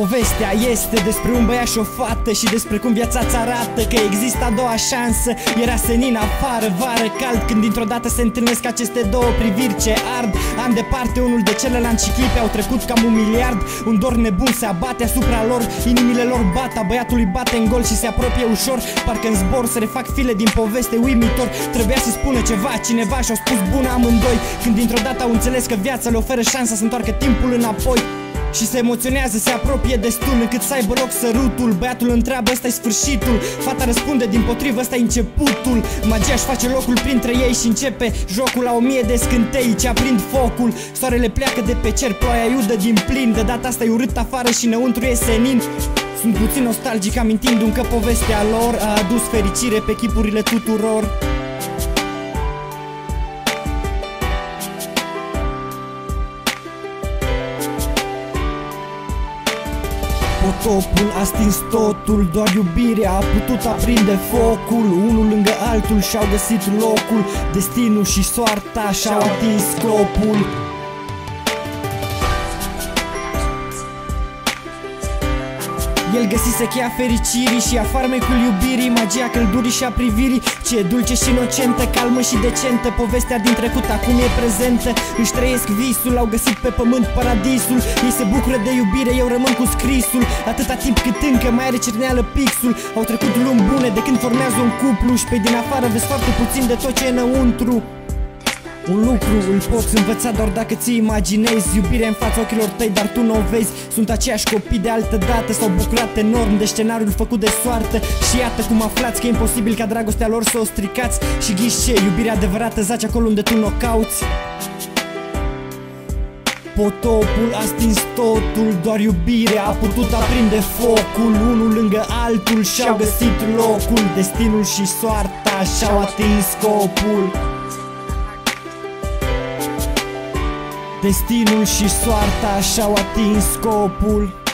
Povestea este despre un băiat și o fată și despre cum viața ți arată că există a doua șansă. Era senin afară, vară, cald, când dintr-o dată se întâlnesc aceste două priviri ce ard. An departe unul de celălalt și clipe au trecut cam 1 miliard. Un dor nebun se abate asupra lor, inimile lor bat, a băiatului bate în gol și se apropie ușor. Parcă în zbor se refac file din poveste uimitor. Trebuia să spună ceva cineva și au spus bună amândoi, când dintr-o dată au înțeles că viața le oferă șansa să întoarcă timpul înapoi. Și se emoționează, se apropie destul încât să aibă loc sărutul. Băiatul întreabă, ăsta-i sfârșitul? Fata răspunde, dimpotrivă, ăsta-i începutul. Magia își face locul printre ei și începe jocul la 1000 de scântei ce aprind focul. Soarele pleacă de pe cer, ploaia iudă din plin. De data asta e urât afară și înăuntru e senin. Sunt puțin nostalgic amintindu-mi că povestea lor a adus fericire pe chipurile tuturor. Potopul a stins totul, doar iubirea a putut aprinde focul. Unul lângă altul și-au găsit locul, destinul și soarta și-au atins scopul. El găsise cheia fericirii și a farmecul iubirii, magia căldurii și a privirii, ce e dulce și inocentă, calmă și decentă. Povestea din trecut acum e prezentă, își trăiesc visul, au găsit pe pământ paradisul. Ei se bucură de iubire, eu rămân cu scrisul, atâta timp cât încă mai are cerneală pixul. Au trecut luni bune de când formează un cuplu și pe din afară vezi foarte puțin de tot ce e înăuntru. Un lucru îl poți învăța doar dacă ți imaginezi iubirea în fața ochilor tăi, dar tu nu o vezi. Sunt aceiași copii de altă dată, s-au bucurat enorm de scenariul făcut de soartă. Și iată cum aflați că e imposibil ca dragostea lor să o stricați. Și ghiși ce, iubirea adevărată zace acolo unde tu n-o cauți. Potopul a stins totul, doar iubirea a putut aprinde focul. Unul lângă altul și-au găsit locul, destinul și soarta și-au atins scopul. Destinul și soarta și-au atins scopul.